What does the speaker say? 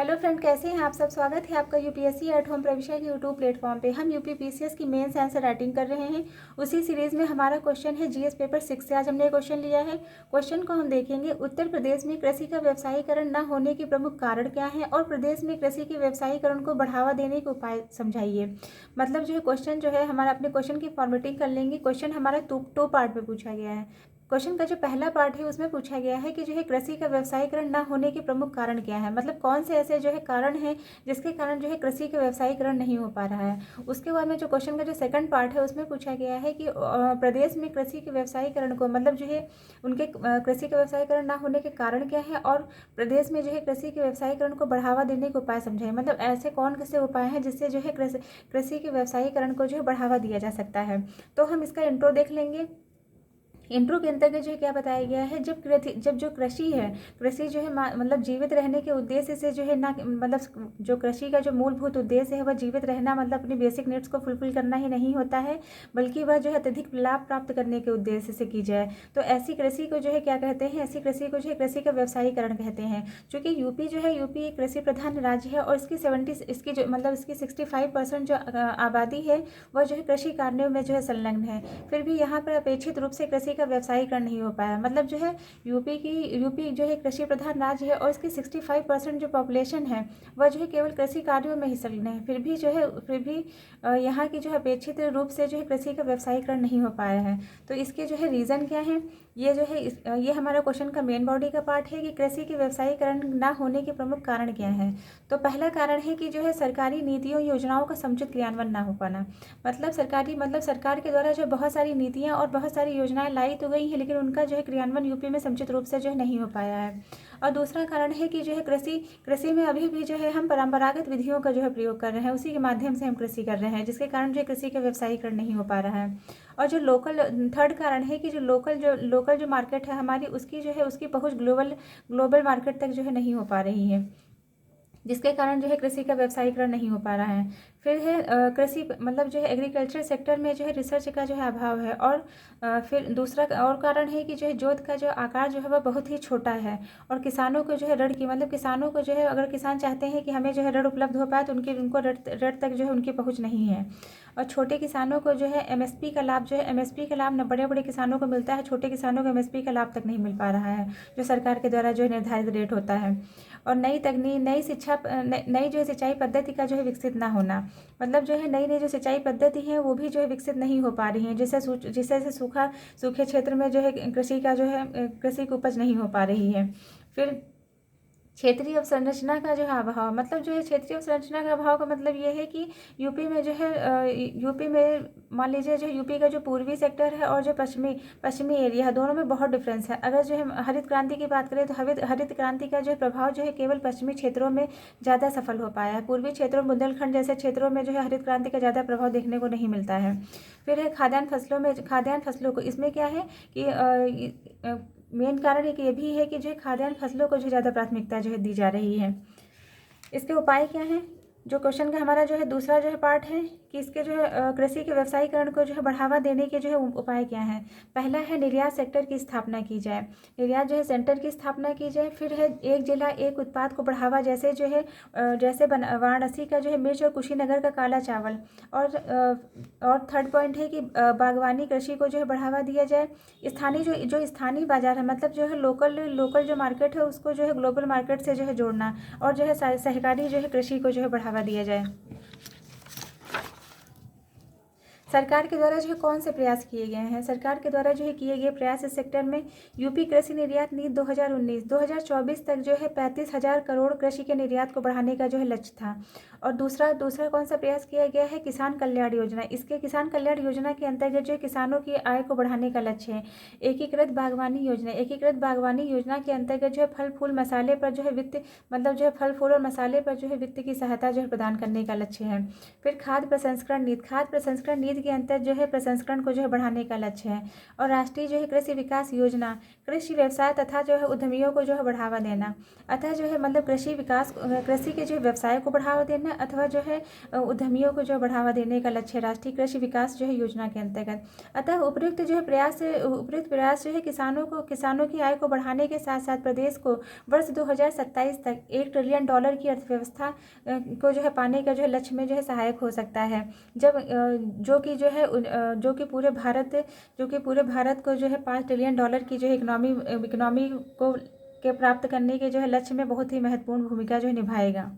Hello friend, कैसे हैं आप सब। स्वागत है आपका यूपीएससी एट होम प्रविष्या के यूट्यूब प्लेटफॉर्म पे। हम यूपी पीसीएस की मेंस आंसर राइटिंग कर रहे हैं। उसी सीरीज में हमारा क्वेश्चन है जीएस पेपर 6 से। आज हमने क्वेश्चन लिया है। क्वेश्चन को हम देखेंगे, उत्तर प्रदेश में कृषि का व्यवसायीकरण न होने के प्रमुख कारण क्या है और प्रदेश में कृषि के व्यवसायीकरण को बढ़ावा देने के उपाय समझाइए। मतलब जो है क्वेश्चन जो है हमारा, अपने क्वेश्चन की फॉर्मेटिंग कर लेंगे। क्वेश्चन हमारा टू पार्ट में पूछा गया है। क्वेश्चन का जो पहला पार्ट है उसमें पूछा गया है कि जो है कृषि का व्यवसायीकरण न होने के प्रमुख कारण क्या है। मतलब कौन से ऐसे जो है कारण हैं जिसके कारण जो है कृषि का व्यवसायीकरण नहीं हो पा रहा है। उसके बाद में जो क्वेश्चन का जो सेकंड पार्ट है उसमें पूछा गया है कि प्रदेश में कृषि के व्यवसायीकरण को, मतलब जो है उनके कृषि के व्यवसायीकरण न होने के कारण क्या है और प्रदेश में जो है कृषि के व्यवसायीकरण को बढ़ावा देने के उपाय समझाए। मतलब ऐसे कौन से उपाय हैं जिससे जो है कृषि के व्यवसायीकरण को जो है बढ़ावा दिया जा सकता है। तो हम इसका इंट्रो देख लेंगे। इंट्रो के अंतर्गत जो है क्या बताया गया है, जब जो कृषि है, कृषि जो है मतलब जीवित रहने के उद्देश्य से जो है ना, मतलब जो कृषि का जो मूलभूत उद्देश्य है वह जीवित रहना, मतलब अपनी बेसिक नीड्स को फुलफिल करना ही नहीं होता है, बल्कि वह जो है अत्यधिक लाभ प्राप्त करने के उद्देश्य से की जाए। तो ऐसी कृषि को जो है क्या कहते हैं, ऐसी कृषि को जो है कृषि का व्यवसायीकरण कहते हैं। चूँकि यूपी जो है, यूपी एक कृषि प्रधान राज्य है और इसकी जो मतलब इसकी 65% जो आबादी है वह जो है कृषि कार्यों में जो है संलग्न है। फिर भी यहाँ पर अपेक्षित रूप से कृषि का व्यवसायीकरण नहीं हो पाया। मतलब जो है यूपी जो है कृषि प्रधान राज्य है और इसकी 65% जो पॉपुलेशन है वह जो है केवल कृषि कार्यों में ही संलग्न है। फिर भी यहाँ की जो है अपेक्षित रूप से जो है कृषि का व्यवसायीकरण नहीं हो पाया है। तो इसके जो है रीज़न क्या है, ये जो है ये हमारा क्वेश्चन का मेन बॉडी का पार्ट है कि कृषि के व्यवसायीकरण न होने के प्रमुख कारण क्या है। तो पहला कारण है कि जो है सरकारी नीतियों योजनाओं का समुचित क्रियान्वयन ना हो पाना। मतलब सरकार के द्वारा जो बहुत सारी नीतियाँ और बहुत सारी योजनाएं लाई तो गई हैं, लेकिन उनका जो है क्रियान्वयन यूपी में समुचित रूप से जो है नहीं हो पाया है। और दूसरा कारण है कि जो है कृषि में अभी भी जो है हम परंपरागत विधियों का जो है प्रयोग कर रहे हैं, उसी के माध्यम से हम कृषि कर रहे हैं, जिसके कारण जो है कृषि का व्यवसायीकरण नहीं हो पा रहा है। और जो थर्ड कारण है कि जो लोकल जो मार्केट है हमारी, उसकी जो है उसकी पहुँच ग्लोबल मार्केट तक जो है नहीं हो पा रही है, जिसके कारण जो है कृषि का व्यवसायीकरण नहीं हो पा रहा है। फिर है कृषि, मतलब जो है एग्रीकल्चर सेक्टर में जो है रिसर्च का जो है अभाव है। और फिर दूसरा और कारण है कि जो है जोत का जो आकार जो है वह बहुत ही छोटा है और किसानों को जो है ऋण की, मतलब किसानों को जो है, अगर किसान चाहते हैं कि हमें जो है ऋण उपलब्ध हो पाए तो उनको ऋण तक जो है उनकी पहुँच नहीं है। और छोटे किसानों को जो है एमएसपी का लाभ न बड़े बड़े किसानों को मिलता है, छोटे किसानों को एमएसपी का लाभ तक नहीं मिल पा रहा है, जो सरकार के द्वारा जो है निर्धारित रेट होता है। और नई तकनीक, नई जो है सिंचाई पद्धति का जो है विकसित ना होना। मतलब जो है नई जो सिंचाई पद्धति है वो भी जो है विकसित नहीं हो पा रही है, जिससे सूखे क्षेत्र में जो है कृषि की उपज नहीं हो पा रही है। फिर क्षेत्रीय अवसंरचना का जो है अभाव। मतलब जो है क्षेत्रीय अवसंरचना का अभाव का मतलब ये है कि यूपी में मान लीजिए जो यूपी का जो पूर्वी सेक्टर है और जो पश्चिमी एरिया है, दोनों में बहुत डिफरेंस है। अगर जो है हरित क्रांति की बात करें तो हरित क्रांति का जो है प्रभाव जो है केवल पश्चिमी क्षेत्रों में ज़्यादा सफल हो पाया है। पूर्वी क्षेत्रों, बुंदेलखंड जैसे क्षेत्रों में जो है हरित क्रांति का ज़्यादा प्रभाव देखने को नहीं मिलता है। फिर है खाद्यान्न फसलों को, इसमें क्या है कि मेन कारण एक ये भी है कि जो है खाद्यान्न फसलों को जो ज़्यादा प्राथमिकता जो है दी जा रही है। इसके उपाय क्या हैं, जो क्वेश्चन का हमारा जो है दूसरा जो है पार्ट है कि इसके जो है कृषि के व्यवसायीकरण को जो है बढ़ावा देने के जो है उपाय क्या हैं। पहला है निर्यात सेक्टर की स्थापना की जाए, निर्यात जो है सेंटर की स्थापना की जाए। फिर है एक जिला एक उत्पाद को बढ़ावा, जैसे जो है वाराणसी का जो है मिर्च और कुशीनगर का काला चावल। और थर्ड पॉइंट है कि बागवानी कृषि को जो है बढ़ावा दिया जाए। स्थानीय बाजार है, मतलब जो है लोकल जो मार्केट है उसको जो है ग्लोबल मार्केट से जो है जोड़ना। और जो है सहकारी जो है कृषि को जो है बढ़ावा दिया जाए। सरकार के द्वारा जो है कौन से प्रयास किए गए हैं। सरकार के द्वारा जो है किए गए प्रयास इस सेक्टर में यूपी कृषि निर्यात नीति 2019-2024 तक जो है 35,000 करोड़ कृषि के निर्यात को बढ़ाने का जो है लक्ष्य था। और दूसरा कौन सा प्रयास किया गया है, किसान कल्याण योजना। इसके किसान कल्याण योजना के अंतर्गत जो है किसानों की आय को बढ़ाने का लक्ष्य है। एकीकृत बागवानी योजना के अंतर्गत जो है फल फूल मसाले पर जो है मतलब जो है फल फूल और मसाले पर जो है वित्त की सहायता जो है प्रदान करने का लक्ष्य है। फिर खाद्य प्रसंस्करण नीति नीति के अंतर्गत जो है प्रसंस्करण को जो है बढ़ाने का लक्ष्य है। और राष्ट्रीय जो है कृषि विकास योजना कृषि व्यवसाय तथा जो है उद्यमियों को जो है बढ़ावा देना। अतः जो है मतलब कृषि के जो व्यवसाय को बढ़ावा देना अथवा जो है उद्यमियों को जो बढ़ावा देने का लक्ष्य है राष्ट्रीय कृषि विकास जो है योजना के अंतर्गत। अतः उपयुक्त प्रयास जो है किसानों की आय को बढ़ाने के साथ साथ प्रदेश को वर्ष 2027 तक $1 ट्रिलियन की अर्थव्यवस्था को जो है पाने का जो है लक्ष्य में जो है सहायक हो सकता है। जब जो कि जो है जो कि पूरे भारत को जो है $5 ट्रिलियन की जो है इकोनॉमी को प्राप्त करने के जो है लक्ष्य में बहुत ही महत्वपूर्ण भूमिका जो है निभाएगा।